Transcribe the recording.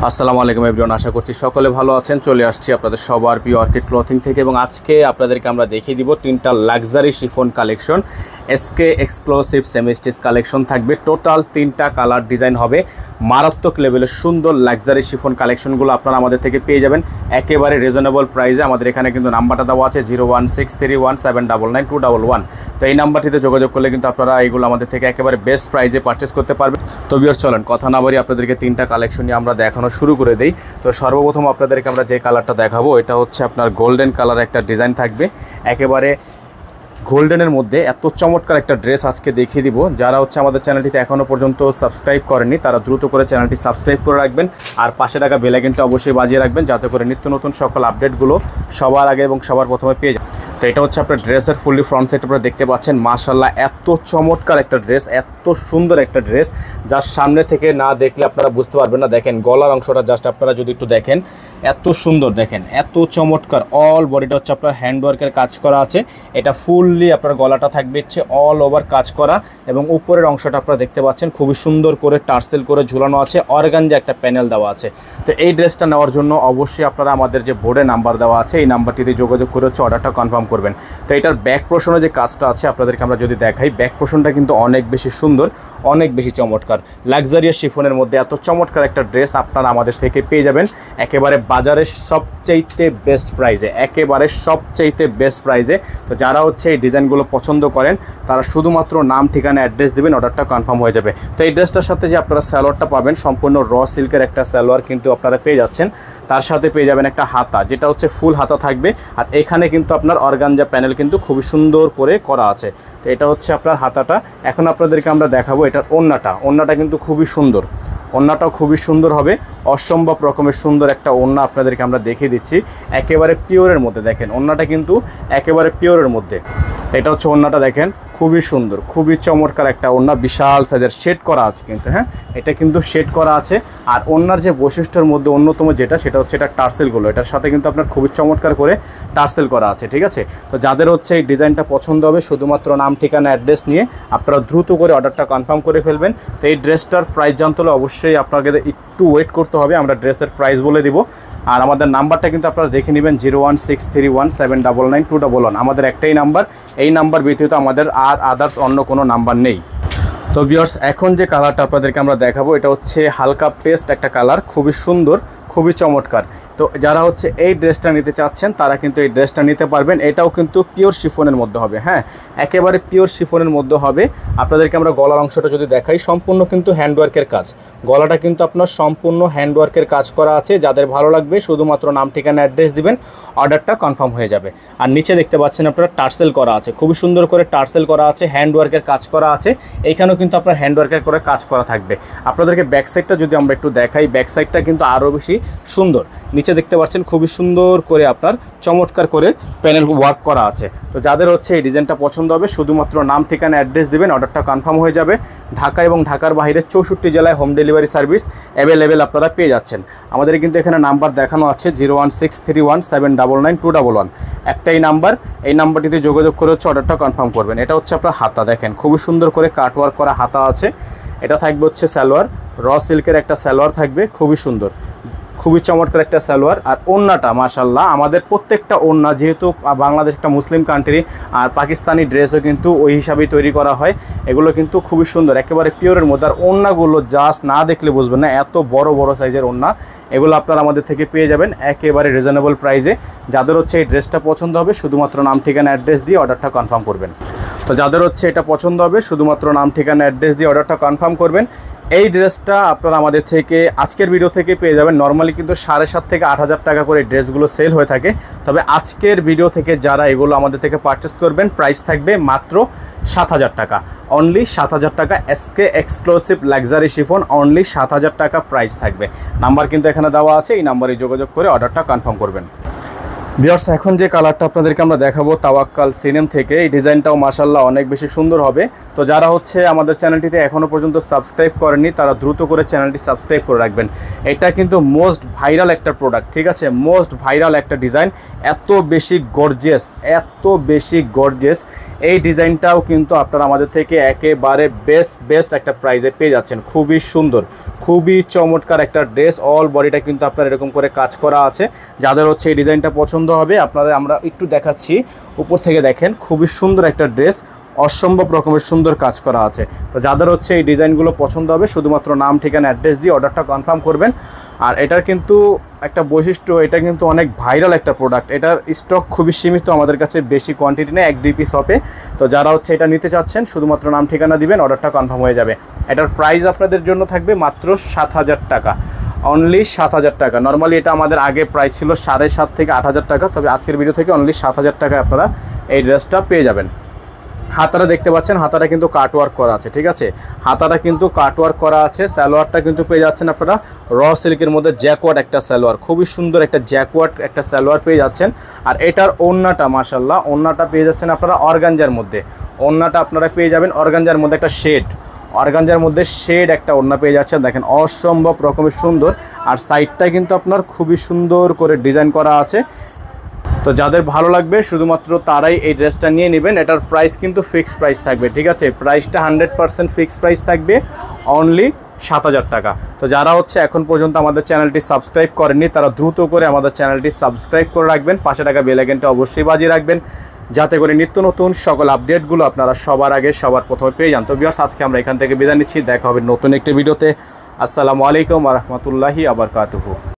আসসালামু আলাইকুম এভরিওয়ান, আশা করছি সকলে ভালো আছেন। চলে আসছি আপনাদের সবার প্রিয় অর্কিড ক্লথিং থেকে এবং আজকে আপনাদেরকে আমরা দেখিয়ে দিব তিনটা luxury chiffon collection. SK exclusive semi stitch collection থাকবে। টোটাল তিনটা কালার ডিজাইন হবে। মারাত্মক লেভেলের সুন্দর লাক্সারি শিফন কালেকশনগুলো আপনারা আমাদের থেকে পেয়ে যাবেন একেবারে রিজনেবল প্রাইসে। আমাদের এখানে কিন্তু নাম্বারটা দেওয়া আছে 01631799211। তো এই নাম্বারটিতে যোগাযোগ করলে কিন্তু আপনারা এইগুলো আমাদের থেকে একেবারে বেস্ট প্রাইসে পারচেস করতে পারবেন। তো ভিউয়ার্স চলেন কথা না বাড়িয়ে আপনাদেরকে তিনটা কালেকশন নিয়ে আমরা দেখানো শুরু করে দেই। তো সর্বপ্রথম আপনাদেরকে আমরা যে কালারটা দেখাবো এটা হচ্ছে আপনার গোল্ডেন কালার একটা ডিজাইন থাকবে। একেবারে গোল্ডেনের মধ্যে এত চমৎকার একটা ড্রেস আজকে দেখিয়ে দিব। যারা হচ্ছে আমাদের চ্যানেলটিতে এখনও পর্যন্ত সাবস্ক্রাইব করেননি তারা দ্রুত করে চ্যানেলটি সাবস্ক্রাইব করে রাখবেন আর পাশে থাকা বেল আইকনটা অবশ্যই বাজিয়ে রাখবেন যাতে করে নিত্য নতুন সকল আপডেটগুলো সবার আগে এবং সবার প্রথমে পেয়ে যান। তো এটা হচ্ছে আপনার ড্রেসের ফুললি ফ্রন্ট সাইড আপনারা দেখতে পাচ্ছেন। মাশাআল্লাহ এত চমৎকার একটা ড্রেস, এত সুন্দর একটা ড্রেস যার সামনে থেকে না দেখলে আপনারা বুঝতে পারবেন না। দেখেন গলার অংশটা জাস্ট আপনারা যদি একটু দেখেন এত সুন্দর, দেখেন এত চমৎকার। অল বডিটা হচ্ছে আপনার হ্যান্ডওয়ার্কের কাজ করা আছে। এটা ফুললি আপনার গলাটা থাকবে হচ্ছে অল ওভার কাজ করা এবং উপরের অংশটা আপনারা দেখতে পাচ্ছেন খুবই সুন্দর করে টার্সেল করে ঝুলানো আছে। অর্গানজা একটা প্যানেল দেওয়া আছে। তো এই ড্রেসটা নেওয়ার জন্য অবশ্যই আপনারা আমাদের যে বোর্ডে নাম্বার দেওয়া আছে এই নাম্বারটিতে যোগাযোগ করে হচ্ছে অর্ডারটা কনফার্ম করবেন। তো এটার ব্যাক পোর্শনে যে কাজটা আছে আপনাদেরকে আমরা যদি দেখাই, ব্যাক পোর্শনটা কিন্তু অনেক বেশি সুন্দর, অনেক বেশি চমৎকার। লাক্সারিয়াস শিফনের মধ্যে এত চমৎকার একটা ড্রেস আপনারা আমাদের থেকে পেয়ে যাবেন একেবারে বাজারের সবচাইতে বেস্ট প্রাইজে, একেবারে সবচাইতে বেস্ট প্রাইজে। তো যারা হচ্ছে এই ডিজাইনগুলো পছন্দ করেন তারা শুধুমাত্র নাম ঠিকানা অ্যাড্রেস দেবেন, অর্ডারটা কনফার্ম হয়ে যাবে। তো এই ড্রেসটার সাথে যে আপনারা সালোয়ারটা পাবেন সম্পূর্ণ র সিল্কের একটা সালোয়ার কিন্তু আপনারা পেয়ে যাচ্ছেন। তার সাথে পেয়ে যাবেন একটা হাতা, যেটা হচ্ছে ফুল হাতা থাকবে। আর এখানে কিন্তু আপনার অর্গানজা প্যানেল কিন্তু খুবই সুন্দর করে করা আছে। তো এটা হচ্ছে আপনার হাতাটা। এখন আপনাদেরকে আমরা দেখাবো এটার ওড়নাটা কিন্তু খুবই সুন্দর। ওড়নাটাও খুবই সুন্দর হবে, অসম্ভব রকমের সুন্দর একটা ওড়না আপনাদেরকে আমরা দেখিয়ে দিচ্ছি একেবারে পিওরের মধ্যে। দেখেন ওড়নাটা কিন্তু একেবারে পিওরের মধ্যে। এটা হচ্ছে ওড়নাটা, দেখেন খুবই সুন্দর, খুবই চমৎকার একটা ওড়না। বিশাল সাইজের শেড করা আছে কিন্তু, হ্যাঁ এটা কিন্তু শেড করা আছে। আর ওড়নার যে বৈশিষ্ট্যের মধ্যে অন্যতম সেটা হচ্ছে এটা টার্সেলগুলো, এটার সাথে কিন্তু আপনার খুবই চমৎকার করে টার্সেল করা আছে, ঠিক আছে। তো যাদের হচ্ছে এই ডিজাইনটা পছন্দ হবে শুধুমাত্র নাম ঠিকানা অ্যাড্রেস নিয়ে আপনারা দ্রুত করে অর্ডারটা কনফার্ম করে ফেলবেন। তো এই ড্রেসটার প্রাইস জানতে হলে অবশ্যই আপনাকে একটু ওয়েট করতে হবে, আমরা ড্রেসের প্রাইস বলে দিব। আর আমাদের নাম্বারটা কিন্তু আপনারা দেখে নেবেন 01631799211। আমাদের একটাই নাম্বার, এই নাম্বার ব্যতীত আমাদের আর আদার্স অন্য কোনো নাম্বার নেই। তো ভিউয়ার্স এখন যে কালারটা আপনাদেরকে আমরা দেখাবো এটা হচ্ছে হালকা পেস্ট একটা কালার, খুবই সুন্দর, খুবই চমৎকার। তো যারা হচ্ছে এই ড্রেসটা নিতে চাচ্ছেন তারা কিন্তু এই ড্রেসটা নিতে পারবেন। এটাও কিন্তু পিওর শিফনের মধ্যে হবে, হ্যাঁ একেবারে পিওর শিফনের মধ্যে হবে। আপনাদেরকে আমরা গলার অংশটা যদি দেখাই সম্পূর্ণ কিন্তু হ্যান্ডওয়ার্কের কাজ। গলাটা কিন্তু আপনার সম্পূর্ণ হ্যান্ডওয়ার্কের কাজ করা আছে। যাদের ভালো লাগবে শুধুমাত্র নাম ঠিকানা অ্যাড্রেস দিবেন, অর্ডারটা কনফার্ম হয়ে যাবে। আর নিচে দেখতে পাচ্ছেন আপনারা টার্সেল করা আছে, খুবই সুন্দর করে টার্সেল করা আছে, হ্যান্ডওয়ার্কের কাজ করা আছে। এইখানেও কিন্তু আপনার হ্যান্ডওয়ার্কের করে কাজ করা থাকবে। আপনাদেরকে ব্যাক সাইডটা যদি আমরা একটু দেখাই, ব্যাক সাইডটা কিন্তু আরও বেশি সুন্দর। নিচে দেখতে পাচ্ছেন খুবই সুন্দর করে আপনার চমৎকার করে প্যানেল ওয়ার্ক করা আছে। তো যাদের হচ্ছে এই ডিজাইনটা পছন্দ হবে শুধুমাত্র নাম ঠিকানা অ্যাড্রেস দিবেন, অর্ডারটা কনফার্ম হয়ে যাবে। ঢাকা এবং ঢাকার বাইরে 64 জেলায় হোম ডেলিভারি সার্ভিস অ্যাভেলেবেল আপনারা পেয়ে যাচ্ছেন। আমাদের কিন্তু এখানে নাম্বার দেখানো আছে 01631799211। একটাই নাম্বার, এই নাম্বারটিতে যোগাযোগ করে হচ্ছে অর্ডারটা কনফার্ম করবেন। এটা হচ্ছে আপনার হাতা, দেখেন খুবই সুন্দর করে কাটওয়ার্ক করা হাতা আছে। এটা থাকবে হচ্ছে সালোয়ার, র সিল্কের একটা সালোয়ার থাকবে, খুবই সুন্দর, খুবই চমৎকার একটা সালোয়ার। আর ওড়নাটা মাশাআল্লাহ আমাদের প্রত্যেকটা ওড়না, যেহেতু বাংলাদেশ একটা মুসলিম কান্ট্রি আর পাকিস্তানি ড্রেসও কিন্তু ওই হিসাবেই তৈরি করা হয়। এগুলো কিন্তু খুবই সুন্দর, একেবারে পিওরের মধ্যে। আর ওড়নাগুলো জাস্ট না দেখলে বুঝবেন না, এত বড় বড় সাইজের ওড়না। এগুলো আপনারা আমাদের থেকে পেয়ে যাবেন একেবারে রিজনেবল প্রাইসে। যাদের হচ্ছে এই ড্রেসটা পছন্দ হবে শুধুমাত্র নাম ঠিকানা অ্যাড্রেস দিয়ে অর্ডারটা কনফার্ম করবেন। তো যাদের হচ্ছে এটা পছন্দ হবে শুধুমাত্র নাম ঠিকানা অ্যাড্রেস দিয়ে অর্ডারটা কনফার্ম করবেন। এই ড্রেসটা আপনারা আমাদের থেকে আজকের ভিডিও থেকে পেয়ে যাবেন। নর্মালি কিন্তু 7,500 থেকে 8,000 টাকা করে ড্রেসগুলো সেল হয়ে থাকে। তবে আজকের ভিডিও থেকে যারা এগুলো আমাদের থেকে পারচেস করবেন প্রাইস থাকবে মাত্র 7,000 টাকা, অনলি 7,000 টাকা। SK exclusive luxury chiffon only 7,000 টাকা প্রাইস থাকবে। নাম্বার কিন্তু এখানে দেওয়া আছে, এই নাম্বারে যোগাযোগ করে অর্ডারটা কনফার্ম করবেন। ভিউয়ার্স এখন যে কালারটা আপনাদেরকে আমরা দেখাবো তাওয়াক্কাল সিনেম থেকে, এই ডিজাইনটাও মাশাআল্লাহ অনেক বেশি সুন্দর হবে। তো যারা হচ্ছে আমাদের চ্যানেলটিতে এখনও পর্যন্ত সাবস্ক্রাইব করেননি তারা দ্রুত করে চ্যানেলটি সাবস্ক্রাইব করে রাখবেন। এটা কিন্তু মোস্ট ভাইরাল একটা প্রোডাক্ট, ঠিক আছে, মোস্ট ভাইরাল একটা ডিজাইন। এত বেশি গর্জিয়াস, এত বেশি গর্জিয়াস এই ডিজাইনটাও কিন্তু আপনারা আমাদের থেকে একেবারে বেস্ট একটা প্রাইজে পেয়ে যাচ্ছেন। খুবই সুন্দর, খুবই চমৎকার একটা ড্রেস। অল বডিটা কিন্তু আপনার এরকম করে কাজ করা আছে। যাদের হচ্ছে এই ডিজাইনটা পছন্দ হবে, আপনারা আমরা একটু দেখাচ্ছি, উপর থেকে দেখেন, খুবই সুন্দর একটা ড্রেস, অসম্ভব রকমের সুন্দর কাজ করা আছে। তো যাদের হচ্ছে এই ডিজাইনগুলো পছন্দ হবে, শুধুমাত্র নাম, ঠিকানা, অ্যাড্রেস দিয়ে অর্ডারটা কনফার্ম করবেন। আর এটার কিন্তু একটা বৈশিষ্ট্য, এটা কিন্তু অনেক ভাইরাল একটা প্রোডাক্ট। এটার স্টক খুবই সীমিত, আমাদের কাছে বেশি কোয়ান্টিটি নেই, 1-2 পিস হবে। তো যারা হচ্ছে এটা নিতে চাচ্ছেন, শুধুমাত্র নাম ঠিকানা দিবেন, অর্ডারটা কনফার্ম হয়ে যাবে। এটার প্রাইস আপনাদের জন্য থাকবে মাত্র 7,000 টাকা, অনলি 7,000 টাকা। নর্মালি এটা আমাদের আগে প্রাইস ছিল 7,500 থেকে 8,000 টাকা, তবে আজকের ভিডিও থেকে অনলি 7,000 টাকায় আপনারা এই ড্রেসটা পেয়ে যাবেন। হাতাটা দেখতে পাচ্ছেন, হাতাটা কিন্তু কাটওয়ার্ক করা আছে, ঠিক আছে, হাতাটা কিন্তু কাটওয়ার্ক করা আছে। সালোয়ারটা কিন্তু পেয়ে যাচ্ছেন আপনারা র সিল্কের মধ্যে জ্যাকওয়ার্ড একটা সালোয়ার, খুবই সুন্দর একটা জ্যাকওয়ার্ড একটা সালোয়ার পেয়ে যাচ্ছেন। আর এটার ওড়নাটা মাশাআল্লাহ, ওড়নাটা পেয়ে যাচ্ছেন আপনারা অর্গানজার মধ্যে। ওড়নাটা আপনারা পেয়ে যাবেন অর্গানজার মধ্যে একটা শেড, অর্গানজার মধ্যে শেড একটা ওড়না পেয়ে যাচ্ছেন। দেখেন অসম্ভব রকমের সুন্দর। আর সাইডটা কিন্তু আপনার খুবই সুন্দর করে ডিজাইন করা আছে। তো যাদের ভালো লাগবে শুধুমাত্র তারাই এই ড্রেসটা নিয়ে নেবেন। এটার প্রাইস কিন্তু ফিক্সড প্রাইস থাকবে, ঠিক আছে, প্রাইসটা 100% ফিক্সড প্রাইস থাকবে, অনলি 7,000 টাকা। তো যারা হচ্ছে এখন পর্যন্ত আমাদের চ্যানেলটি সাবস্ক্রাইব করেননি, তারা দ্রুত করে আমাদের চ্যানেলটি সাবস্ক্রাইব করে রাখবেন, পাশে থাকা বেল আইকনটা অবশ্যই বাজিয়ে রাখবেন, যাতে করে নিত্য নতুন সকল আপডেটগুলো আপনারা সবার আগে সবার প্রথমে পেয়ে যান। তো ভিউয়ার্স, আজকে আমরা এখান থেকে বিদায় নিচ্ছি, দেখা হবে নতুন একটি ভিডিওতে। আসসালামু আলাইকুম ওয়া রাহমাতুল্লাহি ওয়া বারাকাতুহু।